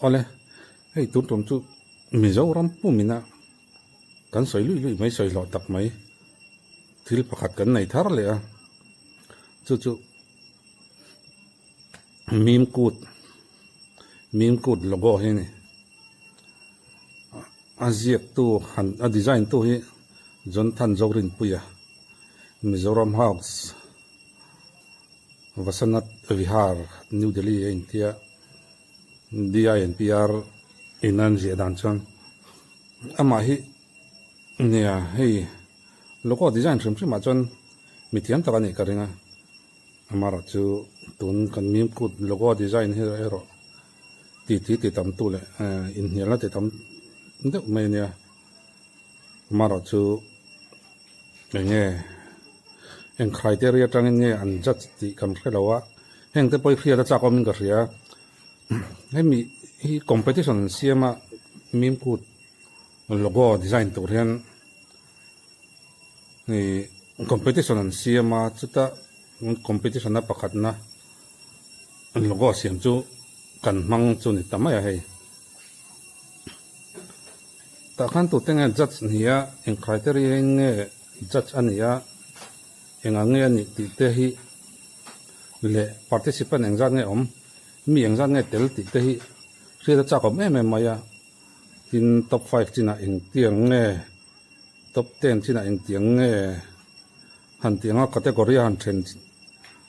ole hei tu tom chu Mizoram pu mina kan soi lui mai soi lo tak mai thil pakhat kan nei thar le a chu mim kut logo hi ni aziak tu han a design tu hi Jonathan Zorin puya Mizoram House Vasanat Vihar New Delhi India DINPR inan zia dan chon ama hi nia hei logo design chim ma chon mithiam takani karinga amara chu tun kan mim kut logo design hi ero ti tam tu le in hiala ti tam de me nia amara chu nge en criteria tang nge an judge ti kam khelawa heng te poi khria cha komin ka khria hemi hi competition siama mim kut logo design tu rian ni competition an siama chuta competition na pakhat na logo siam chu kan mang chu ni tamaya hei ta khan tu tenga judge nia en criteria nge judge ania engange ni ti te hi le participant engzat nge om mi engzat nge tel ti te hi khria cha ko me maya tin top 5 china eng tiang nge top 10 china eng tiang nge han tianga category han then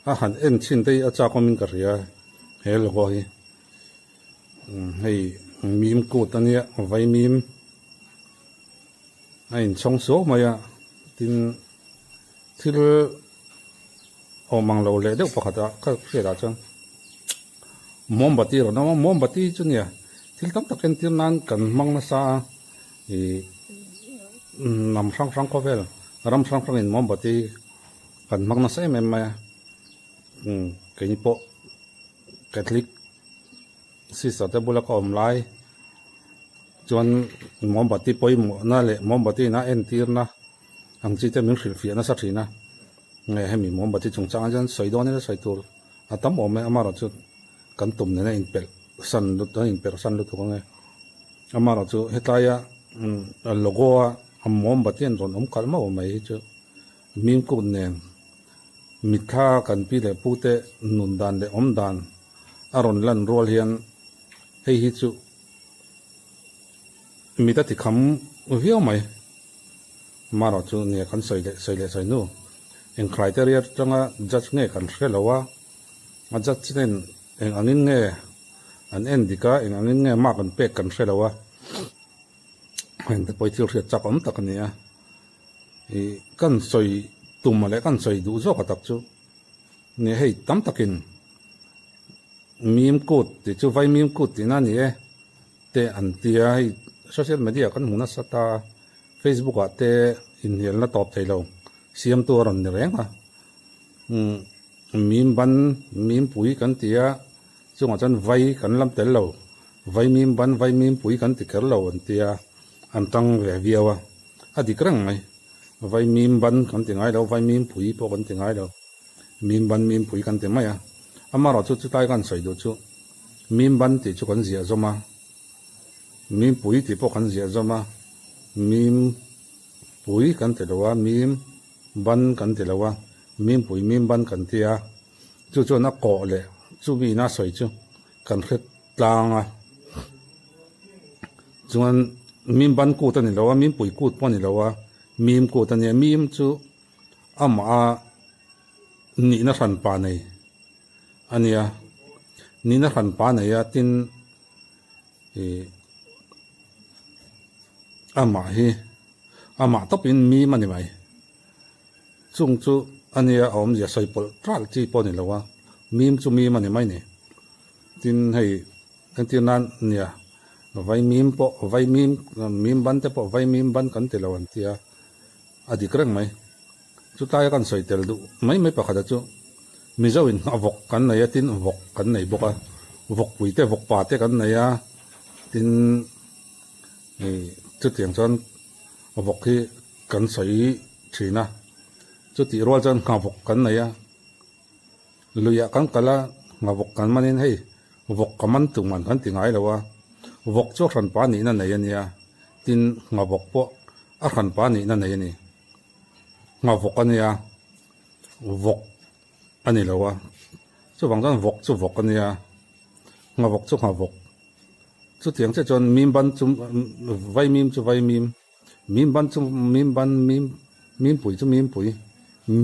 a han en chin te a cha ko min ka ria he logo hi hei mim ko tania vai mim ain chong so maya tin thil omang lo le de pakhata ka khera chang mombati ro na mombati chunia thil tam taken tin nan kan mang na sa i nam sang ko vel ram sang in mombati kan mang na sa em ma ke ni po catholic sister te bula ko omlai chuan mombati poi mo na le mombati na en tir na ang chi te min khil fi na sa thina nge hemi mombati chung chang jan soi do ne soi tur atam o me amaro chu kan tum ne in pel san lu to in per san lu to nge amaro chu hetaya logo a mombati en ron kal ma o mai chu mim ku ne mitha kan pi le pute nun dan le om dan aron lan rol hian hei hi chu mita ti kham viau mai maro chu ne kan soi nu en criteria tanga judge nge kan hrelowa a judge nen en angin nge an endika en angin nge ma kan pek kan hrelowa hen te poi thil hria chakom takania i kan soi tumale kan soi du zo ka tak chu ne hei tam takin mim kut ti chu vai mim kut ti na ni e te an tia hei social media kan huna sata Facebook ate in hel na top thailo siam tu ron ni renga mim pui kan tia chunga chan vai kan lam tel lo vai mim pui kan ti ker lo an tia an tang ve viawa adi krang mai vai mim ban kan ti ngai lo vai mim pui po kan ti ngai lo mim pui kan ti maya amaro chu tai kan soi do chu mim ban ti chu kan zia zoma mim pui ti po kan zia zoma mim pui kan te lowa mim ban kan te lowa mim pui mim ban kan tia chu na ko le chu bi na soi chu kan khet tlanga chuan mim ban ku ta ni lowa mim pui ku po ni lowa mim ku ta ni mim chu ama ni na ran pa nei ania ni na ran pa nei ya tin ama topin mi mani mai chung chu ania om ya soi pol tral chi po ni lawa mim chu mi mani mai ne tin hei kan tin nan nia vai mim ban te po vai mim ban kan te lawan tia adi krang mai chu ta kan soi tel du mai pakhada chu mizawin avok kan na ya tin vok kan nei boka vok pui te vok pa te kan na ya tin chu tiang chon vok hi kan soi thina chu ti rol chan ka vok kan na ya luya kan kala nga vok kan manin hei วกกับมันตุมันกันติงไงแล้ววะวกช่วขันปานี่นั่นไหนเนี่ยตินงาบกปะอาขันปานี่นั่นไหนนี่งาบกกันเนี่ยวกอันนี้แล้ววะช่วบางท่านวกช่ววกกันเนี่ยงาบกช่วงาบกช่วเถียงจะจนมีมบันจุไว้มีมจุไว้มีมมีมบันจุมีมบันมีมปุ๋ยจุมีมปุ๋ย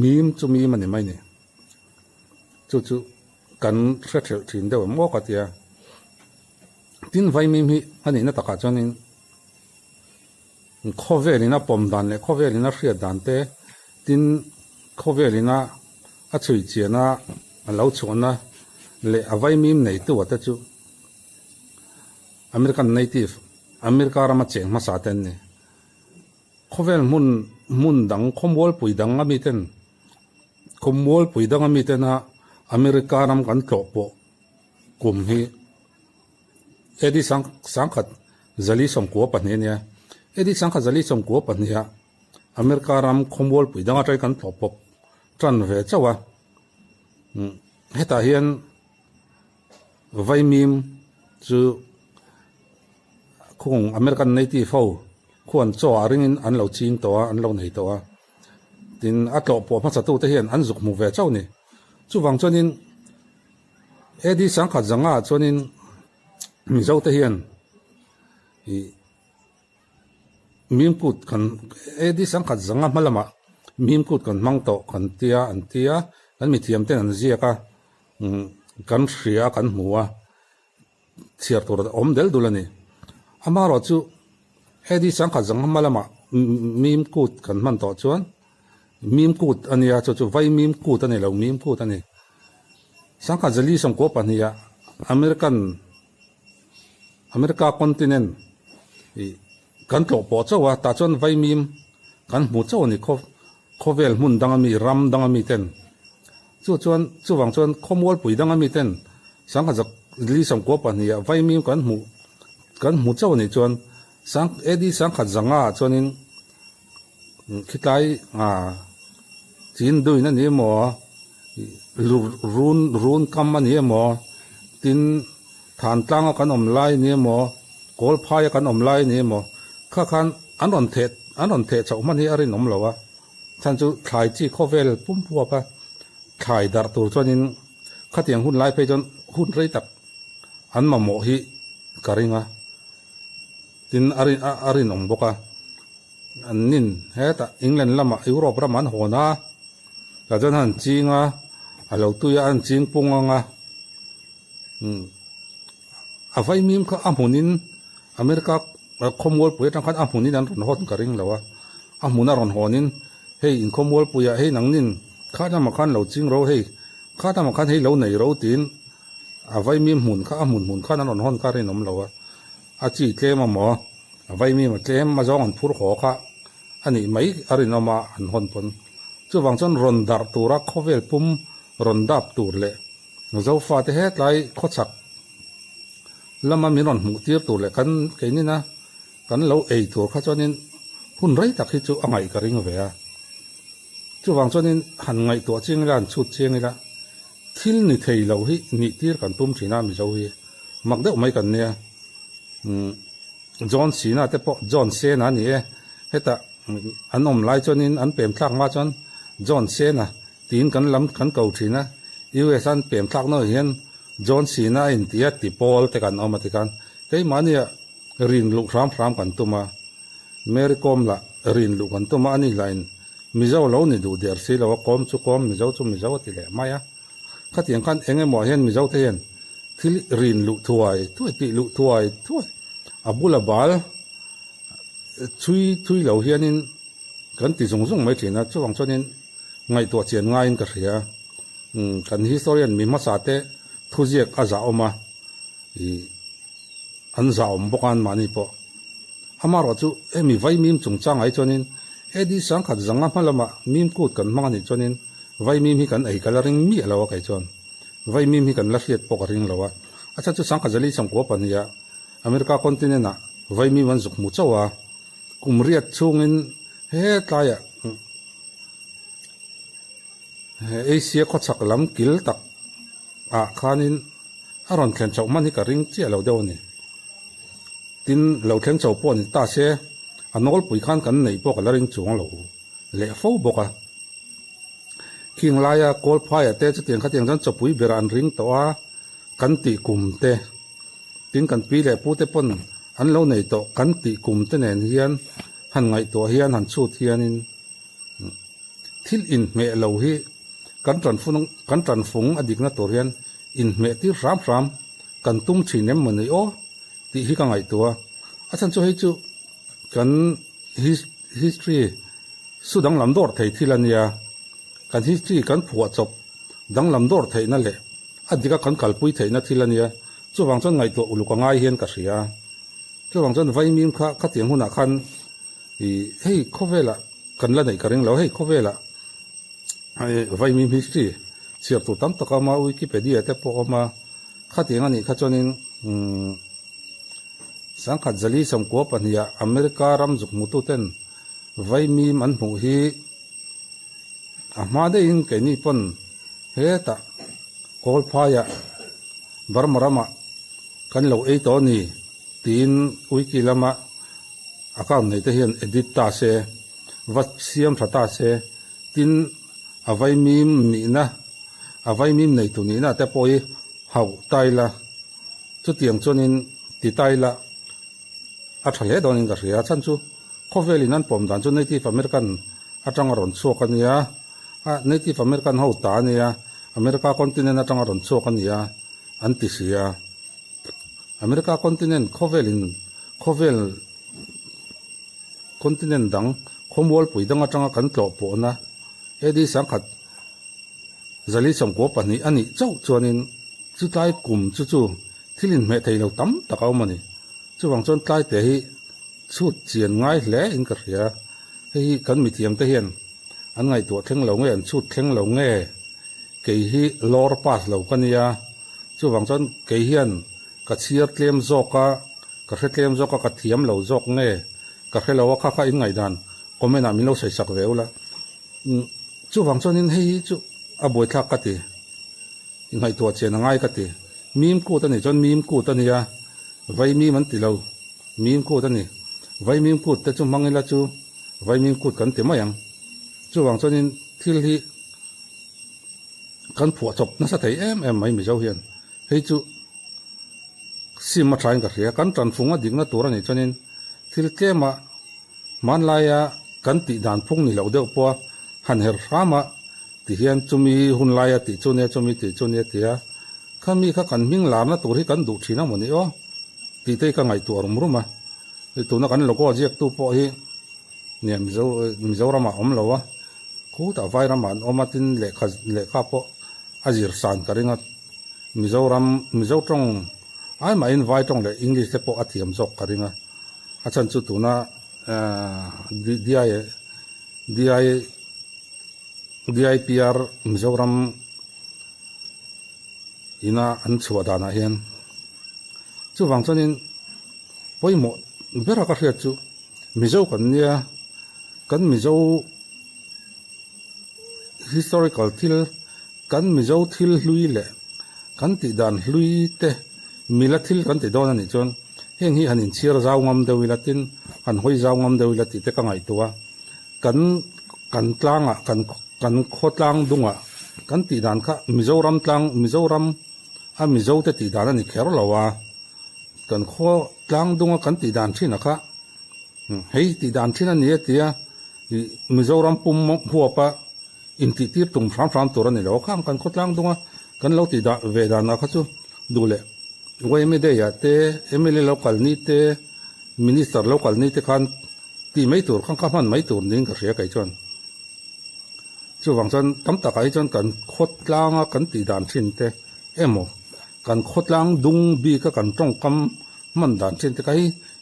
มีมจุมีมันนี่ไม่เนี่ยจุกันเสียถิ่นเดียวมั่วกันเดียทิ้งไว้มีมีอันนี้น่าตะการจนข้อเวลิน่าปมดันเลยข้อเวลิน่าเสียดันเต้ทิ้งข้อเวลิน่าอัจฉริยะน่ะเหล่าชนน่ะเลยเอาไว้มีในตัวแต่จุอเมริกันเนทีฟอเมริการามาเจงมาสาเตนเนี่ยข้อเวลมุนดังคอมวอลปุยดังอามิเตนคอมวอลปุยดังอามิเตนะอเมริการามกันโตปะกลุ่มฮีเอดีสังขัดจลีสมกัวปันเนี่ยเอดีสังขัดจลีสมกัวปันเนี่ยอเมริการามคอมวอลปุยดังอะไรกันโตปะจันเวเจ้าวะเหตุเฮียนไวมิมจูคงอเมริกันในที่เขาควรจ่อเรื่องอันเราจีนตัวอันเราไหนตัวดินอัตโตปวพัสดุที่เห็นอันจุกมูเวเจ้านี่จู่วังจนินเอดีสังขัดจังอาจนินมีเจ้าที่เห็นมีมกุดกันเอดีสังขัดจังอามาละมามีมกุดกันมังโตกันเตียอันเตียกันมีเทียมเต้นอันเจียกะกันเสียกันหัวเสียตัวอมเดลดูละนี่อามาเราจู่เอดีสังขัดจังมาละมามีมกูดกันมันต่อชวนมีมกูดอันนี้จู่ไว้มีมกูดอันนี้เรามีมกูดอันนี้สังขัดจะลีสมกบอันนี้อเมริกาคอนติเนนต์กันโตปอเจ้าว่าตาชวนไว้มีมกันหมู่เจ้านี่เขาเวลมุนดังมีรำดังมีเต้นจู่วังชวนข้อมูลปุ๋ยดังมีเต้นสังขัดจะลีสมกบอันนี้ไว้มีมกันหมู่เจ้านี่ชวนสังเอดีสังขัดจังอาจนินคิดไล่จีนดูนั่นนี่หมอรูนคำมันนี่หมอตินฐานตั้งกันอมไล่นี่หมอกอลพายกันอมไล่นี่หมอข้าคันอันนนเทเจ้ามันนี่อะไรน้องเหรอวะฉันจะถ่ายที่ข้อเวลปุ่มพัวปะถ่ายดาร์ตัวจนินข้าเตียงหุ่นไล่ไปจนหุ่นไรตักอันมาโมหิการิงะทินอารินองบกะอันนินเฮตอังกฤษละมายุโรปละมันหัวนะแต่จนหันจีงะเราตุยอันจีงปุงงะอาไฟมีมก็อามุนินอเมริกาคอมวอลปุยทั้งคันอามุนินอันรอนฮอตกระริงแล้ววะอามุนารอนฮอนินเฮ้ยอินคอมวอลปุยเฮ้ยนังนินข้าทำมาคันเราจีงเราเฮ้ยข้าทำมาคันเฮ้ยเราไหนเราตีนอาไฟมีมหุ่นข้าอามุนข้านั่นรอนฮอนกระริงน้ำแล้ววะอาจีเกมหมอไว้มีมาเกมมาจ้องอันพูดขอค่ะอันนี้ไม่อะไรนมาอันหอนปนจู่บางส่วนรอนดับตัวรักเขาเวลปุ่มรอนดับตัวเลยเราจะฟาดเหตุไรข้อสักแล้วมันมีรอนหูเตี้ยตัวเลยกันแค่นี้นะกันเราตัวข้าจนี้หุ่นไรตักที่จู่อะไรกันริงเวียจู่บางส่วนนี้หันไงตัวเชียงรันชุดเชียงนี่ละทิลนี่เทยเราให้นี่ที่กันปุ่มสีน้ำมีเจ้าให้มักเด็กไม่กันเนี่ยจอห์นซีน่ะแต่พอจอห์นเซน่ะนี่เฮตอันนมไล่จนินอันเปลี่ยนทักมาจนจอห์นเซน่ะตีนกันล้ำกันเก่าทีนะยูเอสันเปลี่ยนทักน้อยเห็นจอห์นซีน่ะอินเดียติปอลแต่กันเอามาติกันเฮ้ยมันเนี่ยรินลุกพรามกันตัวมาเมริกอมละรินลุกกันตัวมาอันนี้ไลน์มิเจ้าเรานี่ดูเดียร์สิเราคอมจุคอมมิเจ้าจุมิเจ้าติเลยไม่อะข้าเถียงกันเองไอ้หมอเห็นมิเจ้าเทียนที่รินลุกถวยติลุกถวยอาบุลบาลช่วยเราเฮียนินกันติส่งไม่ถึงนะช่วงช่วงนี้ไงตัวเจียนง่ายก็เสียกันฮิสโตเรียนมีมาสาเตทุเรียกอาจจะออกมาอันจะอมบกันมานี่ปะอามาเราจู่มีไว้มีมจงจ้างไอ้ช่วงนี้ดีสังขัดจังงั้นละมามีมกูดกันมานี่ช่วงนี้ไว้มีกันไอ้กันละริงมีแล้วว่าไอ้ช่วงไว้มีกันละเสียดปกริงแล้วว่าอาจจะจู่สังขัดจะลีสังกัวปัญญาอเมริกาคอนติเนนต์น่ะไว้มีวันสุกมุเจ้าว่ากุมเรียดช่วงนี้เฮ้ตายเอเชียก็สักลำกิลตักขานิน อารอนแขนเจ้ามันนี่ก็ริงเจียเราเดียวนี่ตินเราแขนเจ้าปอนี่ตาเสียอันนอลปุ๋ยขันกันในพวกเราริงจวงเราเละฟูบอกอะคิงลายกอลพายเตจะเตียงขัดเตียงจันจะปุ๋ยเบรันริงตัวกันติกุมเตตินกันปีเละปูเตปนอันเราในตัวกันติกุมเตเนนเฮียนหันไงตัวเฮียนหันสูดเฮียนินทิลอินเมเราฮีกันจันฟุงอดีตนัตัวเฮียนอินเมที่รามกันตุ้มชีเนมเหมือนไอโอที่ฮิกังไงตัวอาจารย์จะให้จูกัน history สุดังลำดอร์ไทยที่ลันยากัน history กันผัวจบดังลำดอร์ไทยนั่นแหละอดีตกันกัลปุยไทยนั่นที่ลันยาจู่บางส่วนไงตัวอุลุกง่ายเฮียนกัสยาจู่บางส่วนไว้มีมข้าเตียงหุ่นอาคันเฮ้ยข้อเวล่ะกันละไหนกันเองแล้วเฮ้ยข้อเวล่ะไว้มี history เสียบตัวตั้มตะกามาวิกิพีเดียแต่พอมาข้าเตียงอันนี้ข้าจนินสังกัดจลีสมกัวปัญญาอเมริการำจุกมุตุเต็นไว้มีมันหูฮีอามาได้ยินแค่นี้ปนเฮตะโคลพายะบารมรามะกันเหล่าไอตอนี่ตีนวิกิลามะอาการในที่เห็นเอดิตตาเซวัดเสียมสตาเซตินเอาไว้มีนี่นะเอาไว้มีในตัวนี้นะแต่พอเขาตายละจุดเตียงจนินติตายละอาทะเลตอนนี้ก็เสียฉันจูข้อเวลินั้นผมด่านจูในที่อเมริกันอาจังอรอนโซกันเนี่ยในที่อเมริกันเขาตาเนี่ยอเมริกาคอนติเนนต์อาจังอรอนโซกันเนี่ยอันติเสียอเมริกาคอนติเนนต์ข้อเวลินข้อเวลคอนติเนนต์ดังขโมยปุ๋ยดังอาจังกันตัวปนะเอดีสังกัดจะลิสมกัวปนี่อันนี้เจ้าจวนินจุดไล่กลุ่มจู่ที่ลินเมทัยเราตั้มตะเขามันนี่จู่บางส่วนใต้แต่ให้สุดเจียนง่ายแหล่อินกระเสียให้กันมีเทียมเทียนอันไงตัวเท่งเหลาเงี้ยสุดเท่งเหลาเงี้ยเกี่ยลอร์ปัสเหลากันเนี่ยจู่บางส่วนเกี่ยนกระเชียร์เตรียมจอกกระเทียมจอกกระเทียมเหลาจอกเงี้ยกระเทียมเหลาว่าข้าอินไงดันก็ไม่น่ามีเราใส่สักเร็วละจู่บางส่วนนี่ให้จู่อาบวยทักกันทีไงตัวเจียนง่ายกันทีมีมกูตันนี่จนมีมกูตันนี่ยไว้มีมันติเรามีมกูตันนี่ไว้มีมกูแต่จู่มังเงละจู่ไว้มีมกูกันเต็มยังจู่บางส่วนนี่ที่กันผัวจบนั่นสัตย์ไม่มีเจ้าเฮียนให้จู่ซิมาใช้กันเสียกันจันฟุงอ่ะดิ่งนั่นตัวนี่จนนี่ที่เกี่ยมามันลายกันติดานพุ่งนี่เราเดียวปัวหันเหรรามาที่เฮียนจุมีหุ่นลายติจุเนี่ยจุมีติจุเนี่ยที่ข้ามีข้ากันมิ่งหลานนะตัวที่กันดูทีนั่นหมดนี่อ๋อตีเตะกันไงตัวรุมรุมตัวนั้นกันเราก็เรียกตัวพอฮีเนี่ยมิเจ้ารามาอมเราวะคู่แต่ไฟรามาอมมาตินเล็กข้าพออาจิรสานกันเองมิเจ้าตรงไอ้มาอินไว้ตรงเลยอังกฤษเฉพาะอาทิตย์จอกกันเองอาจารย์จุดตัวน่ะDIPR มิโซรัมอินาอันชัวดานาเฮียนจู่บางส่วนนี้พอยหมดเบรากระเทียจู่มิโซกันเนี่ยกันมิโซ historical ทิลกันมิโซทิลลุยเล่กันติดานลุยเตมิลทิลกันติดอนนี่จนเฮงฮีหันอินเชียร์จาวงามเดวิลตินหันหอยจาวงามเดวิลติเตกังไงตัวกันตลางกันโคตรางดุงกันติดานค่ะมิโซรัมตลางมิโซรัมมิโซเตติดานนี่แค่เราว่ากันโคตรางดุงกันติดานที่นะคะเฮ้ยติดานที่นั่นเนี่ยที่มิโซรัมปุ่มหัวปะอินทิตีตุ่มฟรามตัวนี่เราข้ามกันโคตรางดุงกันเราติดเวดานะคะจู่ดูเลยว่าไม่ได้ยาเตMLA localนี่เตมินิสเตอร์ local นี่เตคันที่ไม่ตัวข้างๆมันไม่ตัวนี่ก็เสียไก่จนจู่บางส่วนตั้มตะไก่จนกันโคตรล่างกันตีดานชินเตโมกันโคตรล่างดุงบีก็กันตรงกำมันดานชินเตไก่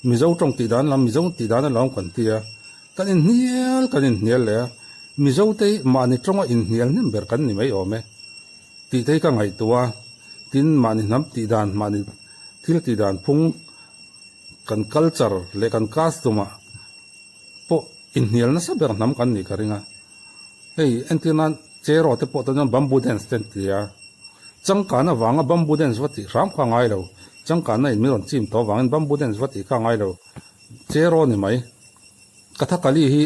มิเจ้าตรงตีดานลำมิเจ้าตีดานลำกันเตียกันอินเนียลเลยมิเจ้าเตมานี่ตรงอินเนียลนี่เบิร์กันนี่ไม่ออกไหมตีเตก็ไงตัวตินมานี่น้ำตีดานมานี่ที่ตีดานพุ่งกัน culture เล็กกัน costume พออินเนียลนั่นสับเบิร์น้ำกันนี่กันเองเฮ้ยอันที่นั้นเจอเราที่พอตอนนั้นบัมบูแดนส์เต็นที่ chẳng cả nó vàng bamboo den vật thì ram khang ai đâu chẳng cả nó mi ron chim to vàng bamboo den vật thì khang ai đâu chế ro ni mai kathakali hi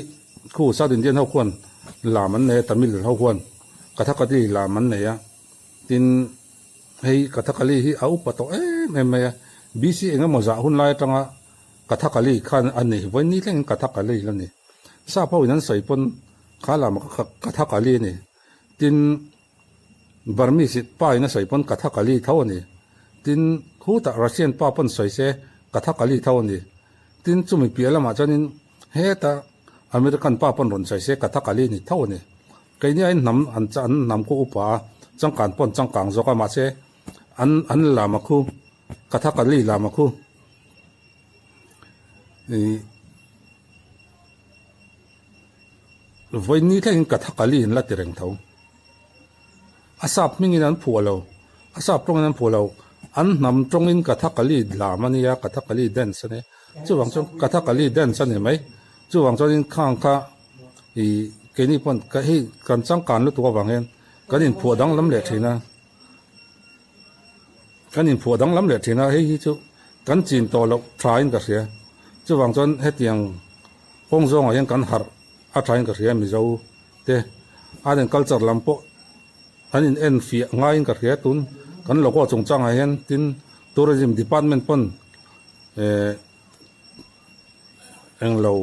khu sa din den ho khon làm anh này tamil ho khon kathakali làm anh này tin hay kathakali hi au pato em BC enga moza hun lai tanga kathakali khan ani voi ni leng kathakali lani sa pau nan sai pon khala ma kathakali ni tin Burmese pa ina sai pon kathakali thaw ni tin khu ta Russian pa pon sai se kathakali thaw ni tin chumi piala ma chanin he ta American pa pon ron sai se kathakali ni thaw ni kai ni ai nam an chan nam ko upa changkan pon changkang zoka ma se an lama khu kathakali lama khu voi ni thleng kathakali in la tireng tho asap mingin an phualo asap tong an phualo an nam tong in kathakali lamania kathakali dance ne chuwang chong kathakali dance ne mai chuwang chong in khang kha I keni pon ka hi kan changkan lu tu wangen kanin phuadang lam le thina kanin phuadang lam le thina hi chu kan chin to lo train ka sia chuwang chon hetiang hong zong a yang kan har a train ka sia mi zo te aden culture lampo anin en fi ngain ka sia tun kan logo chung chang a hen tin tourism department pon eng lo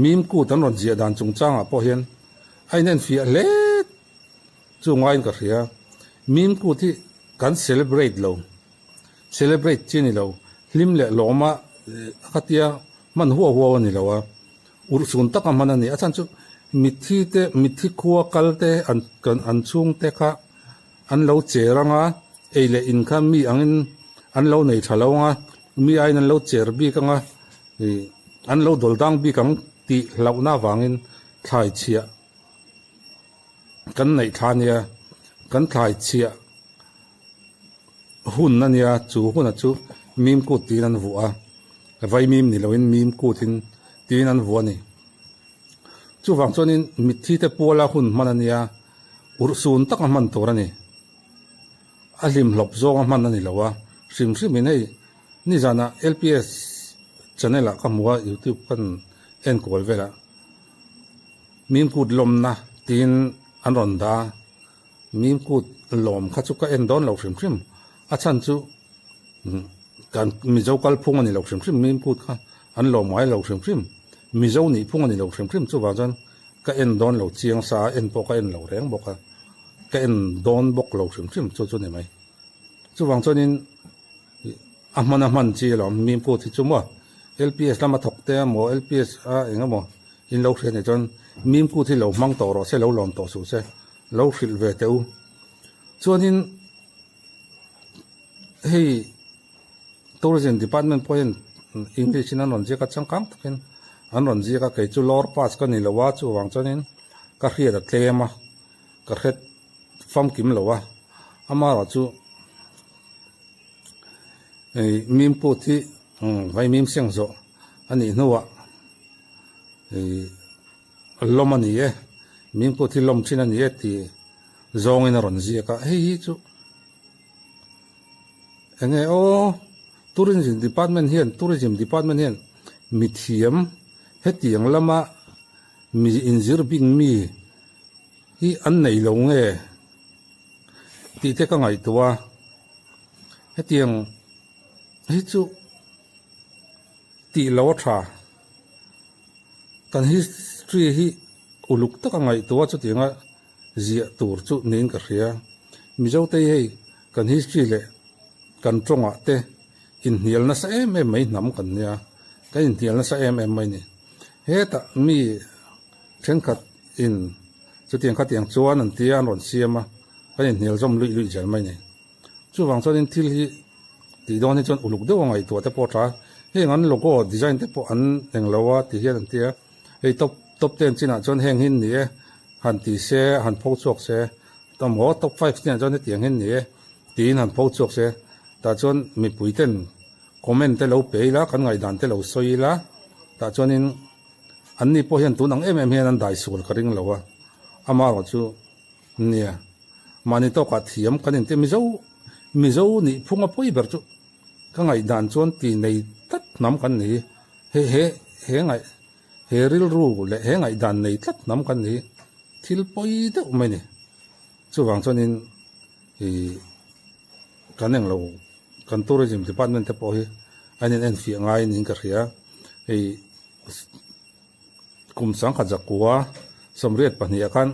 mim ku tan ron zia dan chung chang a po hen ai nen fi le chu ngain ka sia mim ku thi kan celebrate chini lo lim le loma khatia man huwa ni lawa ursun taka manani achan chu mithi khuwa kalte an chung te kha an lo cheranga eile in kha mi angin an lo nei thalonga mi ai nan lo cher bi kanga an lo doldang bi kang ti launa wangin thai chia kan nei thania kan thai chia hun nania chu hun chu mim ku ti nan vuwa vai mim ni loin mim ku tin ti nan vuwa ni chu wang chonin mithi te pola hun manania ursun tak man torani alim lop zo man ani lawa sim nei ni jana LPS channel ka muwa YouTube kan en kol vela mim kut lom na tin an ron da mim kut lom kha chu ka en don lo sim achan chu kan mi zo kal phung ani lo sim mim kut kha an lo mai lo sim mi zo ni phung ani lo sim chu wa jan ka en don lo chiang sa en po ka en lo reng boka ka en don bok lo sim chu ni mai chu wang chonin man chi lo mim kut thi chu mo LPS lama thok te mo LPS a enga mo in lo khen chon mim ku thi lo mang to ro se lo lom to su se lo khil ve teu chuanin hei tourism department point English in anon je ka changkang takin anon je ka kai chu lor pass ka ni lawa chu wang chonin ka hria da tlema ka khet fam kim lawa ama ra chu mim pu thi vai mim siang zo ani nuwa lom ani e mim pu thi lom chin ani e ti zong in ron zia ka hei chu enge o tourism department hian mithiam hetiang lama mi injir bing mi hi an nei lo nge ti te ka ngai tuwa hetiang hi chu ti lo tha kan history hi uluk ta ka ngai tuwa chu tinga zia tur chu nin ka ria mi zo te hei kan history le kan tonga te in hial na sa em mai nam kan nia ka in hial na sa em mai ni he ta mi then khat in chu tiang khat tiang chuan an tia ron siama ka in hial zom lui jal mai ni chu wang chuan in thil hi ti don ni chon uluk de ngai to te po tha he ngan logo design te po an eng lawa ti hian an tia ei top 10 china chon heng hin ni han ti se han pho chok se tam ho top 5 china chon tiang hin ni tin han pho chok se ta chon mi puiten comment te lo pe la kan ngai dan te lo soi la ta chon in an ni po hian tu nang em hian an dai sul ka ring lawa ama ro chu nia mani to ka thiam kanin te mizo ni phunga poi ber chu ka ngai dan chuan ti nei tat nam kan ni he ngai he ril ru le he ngai dan nei tat nam kan ni thil poi de mai ni chu wang chuanin i kaneng lo kan tourism department te po hi anin en fi ngai nin ka ria ei kum sang kha jakwa somriat pahnia kan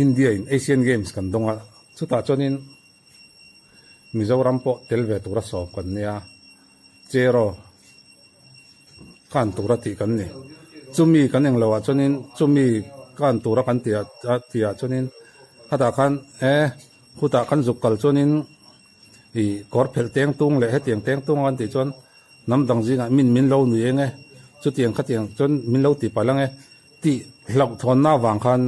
India in Asian Games kan donga chuta chonin Mizoram po telve tura so kan nia chero kan tura ti kan ni chumi kaneng lawa chonin chumi kan tura kan tia chonin hada kan khuta kan zukal chonin i kor phel teng tung le he teng tung an ti chon nam dang jinga min lo nu enge chu tiang khatiang chon min lo ti palang e ti hlok thon na wang khan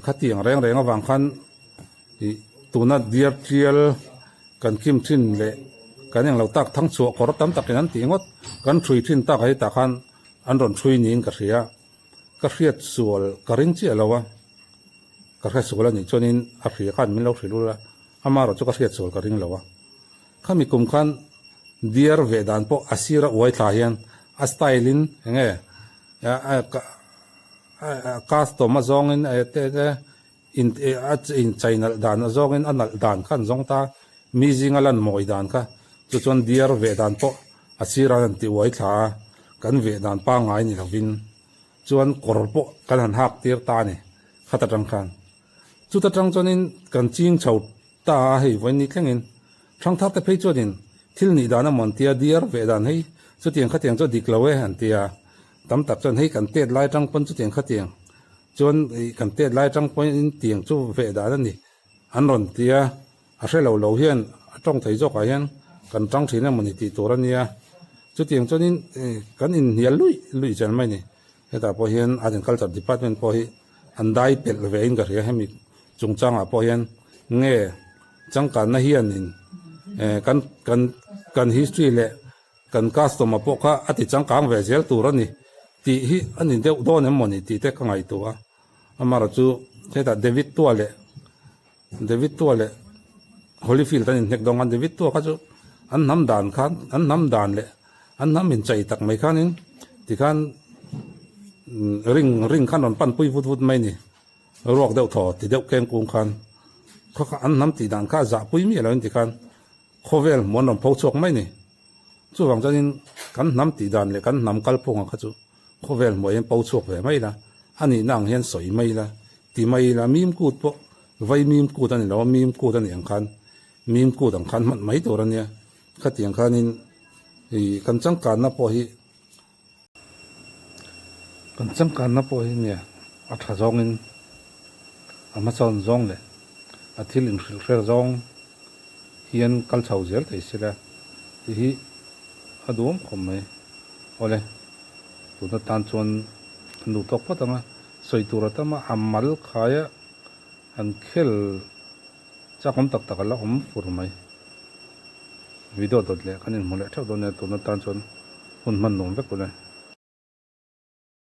khatiang reng awang khan i tuna diar trial kan kim thin le kaneng lo tak thang chu kor tam tak an ti ngot kan thui thin tak ai ta khan an ron thui nin ka ria ka riat sual karing chi alawa ka kha suala ni chonin a ria kan min lo thilula amaro chu ka riat sual karing lawa khami kum khan diar vedan po asira wai tha hian a stylin nge customer zong in in china dan zong in anal dan khan zong ta mi zingalan moi dan ka chu chon diar vedan po asira an ti wai tha kan vedan pa ngai ni lovin chuan korpo kan han hak tir ta ni khata tang khan chu ta tang chonin kan ching chho ta hei voi ni thlengin thang thak te phei chonin thil ni dana mon tia diar vedan hei chu tiang khatiang cho diklawe han tia tam tak chon hei kan tet lai tang pon chu tiang khatiang chon kan tet lai tang pon in tiang chu vedan ani an ron tia a hrelo lo hian atong thei zo ka hian kan tang thina moni ti torania chu tiang chonin kan in hial lui chan mai ni heta po hian agriculture department po hi andai pel ve in ga ria hemi chungchanga po hian nge changkan na hian in kan history le kan customer po kha ati changkang ve zel turani ti hi anin deuh don emoni ti te ka ngai tua amara chu heta David tuale Holyfield tanin nek dong an David tua kha chu an nam dan le an nam in chai tak mai khanin ti khan ring khan on pan pui vut mai ni ruak deuh tho ti deuh keng kung khan kha an nam ti dan kha za pui mi lo ti khan khovel mon rom phau chok mai ni chu wang chanin kan nam ti dan le kan nam kal phonga kha chu khovel mo em phau chok ve mai la ani nang hian soi mai la ti mai la mim kut po vai mim kut ani lo mim kut ani ang khan mim kut ang khan man mai tur ania khatiang khanin i kan changkan na po hi kan changkan na po hi nia a tha zong in ama chon zong le a thil in hrel zong hian kal chho zel thei sila ti hi adum khom mai ole tuna tan chon nu tok patanga soi tura tama amal khaya an khel chakom tak tak la fur mai video dot le kanin mole thau don ne tuna tan chon hun man nom ve ko ne